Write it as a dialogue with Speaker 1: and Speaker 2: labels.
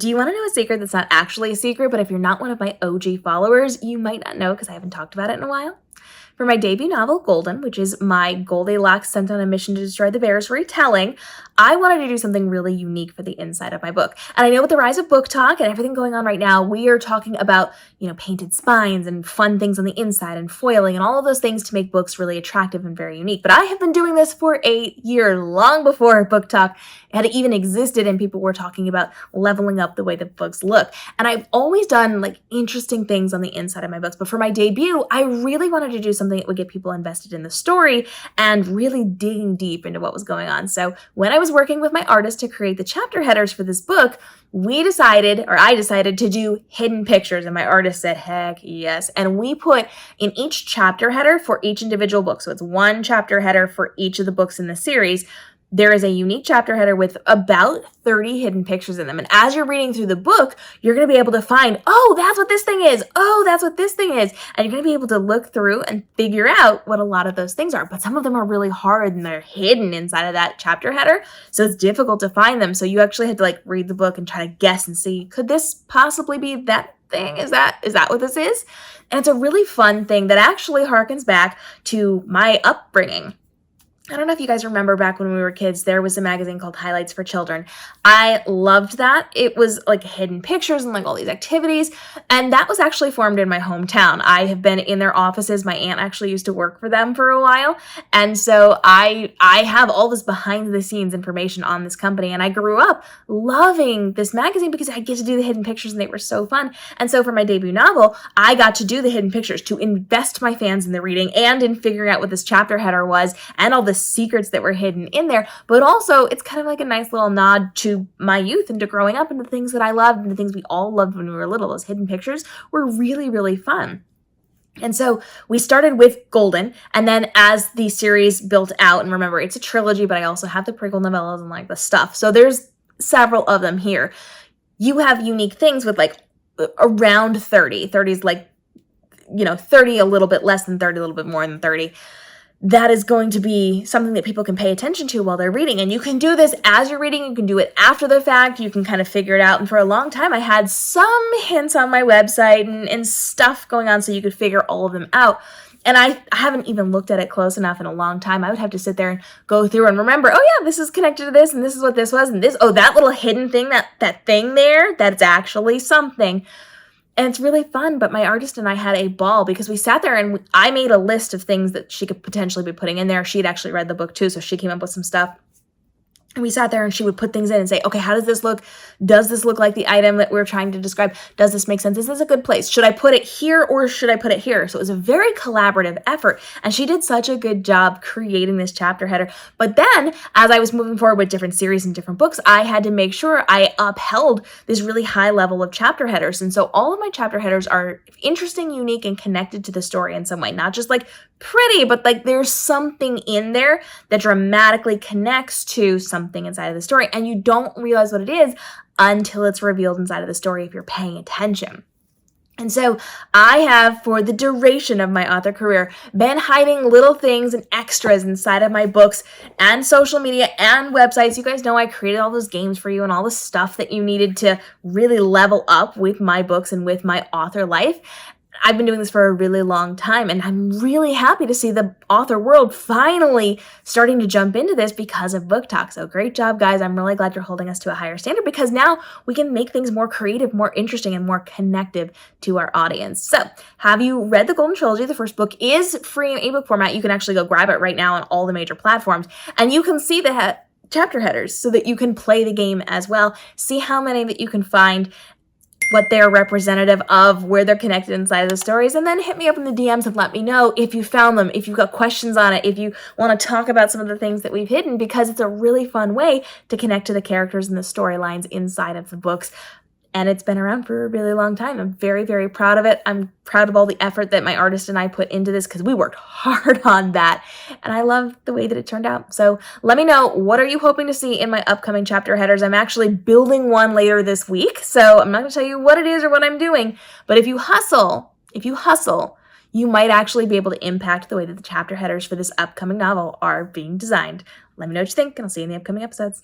Speaker 1: Do you want to know a secret that's not actually a secret, but if you're not one of my OG followers, you might not know because I haven't talked about it in a while? For my debut novel, Golden, which is my Goldilocks sent on a mission to destroy the bears retelling, I wanted to do something really unique for the inside of my book. And I know with the rise of BookTok and everything going on right now, we are talking about, painted spines and fun things on the inside and foiling and all of those things to make books really attractive and very unique. But I have been doing this for 8 years, long before BookTok had even existed and people were talking about leveling up the way that books look. And I've always done interesting things on the inside of my books. But for my debut, I really wanted to do something that would get people invested in the story and really digging deep into what was going on. So when I was working with my artist to create the chapter headers for this book, I decided to do hidden pictures, and my artist said, heck yes. And we put in each chapter header for each individual book. So it's one chapter header for each of the books in the series. There is a unique chapter header with about 30 hidden pictures in them. And as you're reading through the book, you're going to be able to find, oh, that's what this thing is. Oh, that's what this thing is. And you're going to be able to look through and figure out what a lot of those things are. But some of them are really hard and they're hidden inside of that chapter header. So it's difficult to find them. So you actually had to read the book and try to guess and see, could this possibly be that thing? Is that what this is? And it's a really fun thing that actually harkens back to my upbringing. I don't know if you guys remember back when we were kids, there was a magazine called Highlights for Children. I loved that. It was hidden pictures and all these activities. And that was actually formed in my hometown. I have been in their offices. My aunt actually used to work for them for a while. And so I have all this behind the scenes information on this company. And I grew up loving this magazine because I get to do the hidden pictures and they were so fun. And so for my debut novel, I got to do the hidden pictures to invest my fans in the reading and in figuring out what this chapter header was and all the secrets that were hidden in there, but also it's kind of like a nice little nod to my youth and to growing up and the things that I loved and the things we all loved when we were little. Those hidden pictures were really, really fun. And so we started with Golden, and then as the series built out, and remember, it's a trilogy, but I also have the prequel novellas and the stuff. So there's several of them here. You have unique things with around 30. 30 is 30 a little bit less than 30, a little bit more than 30. That is going to be something that people can pay attention to while they're reading. And you can do this as you're reading. You can do it after the fact. You can kind of figure it out. And for a long time, I had some hints on my website and stuff going on so you could figure all of them out. And I haven't even looked at it close enough in a long time. I would have to sit there and go through and remember, oh yeah, this is connected to this, and this is what this was, and this, oh, that little hidden thing, that thing there, that's actually something. And it's really fun, but my artist and I had a ball because we sat there and I made a list of things that she could potentially be putting in there. She'd actually read the book too, so she came up with some stuff. And we sat there and she would put things in and say, okay, how does this look? Does this look like the item that we're trying to describe? Does this make sense? Is this a good place? Should I put it here or should I put it here? So it was a very collaborative effort. And she did such a good job creating this chapter header. But then as I was moving forward with different series and different books, I had to make sure I upheld this really high level of chapter headers. And so all of my chapter headers are interesting, unique, and connected to the story in some way. Not just pretty, but there's something in there that dramatically connects to something inside of the story, and you don't realize what it is until it's revealed inside of the story if you're paying attention. And so I have, for the duration of my author career, been hiding little things and extras inside of my books and social media and websites. You guys know I created all those games for you and all the stuff that you needed to really level up with my books and with my author life. I've been doing this for a really long time, and I'm really happy to see the author world finally starting to jump into this because of BookTok. So great job, guys. I'm really glad you're holding us to a higher standard because now we can make things more creative, more interesting, and more connective to our audience. So have you read the Golden Trilogy? The first book is free in ebook format. You can actually go grab it right now on all the major platforms, and you can see the chapter headers so that you can play the game as well. See how many that you can find, what they're representative of, where they're connected inside of the stories, and then hit me up in the DMs and let me know if you found them, if you've got questions on it, if you want to talk about some of the things that we've hidden, because it's a really fun way to connect to the characters and the storylines inside of the books. And it's been around for a really long time. I'm very, very proud of it. I'm proud of all the effort that my artist and I put into this because we worked hard on that. And I love the way that it turned out. So let me know, what are you hoping to see in my upcoming chapter headers? I'm actually building one later this week. So I'm not going to tell you what it is or what I'm doing. But if you hustle, you might actually be able to impact the way that the chapter headers for this upcoming novel are being designed. Let me know what you think, and I'll see you in the upcoming episodes.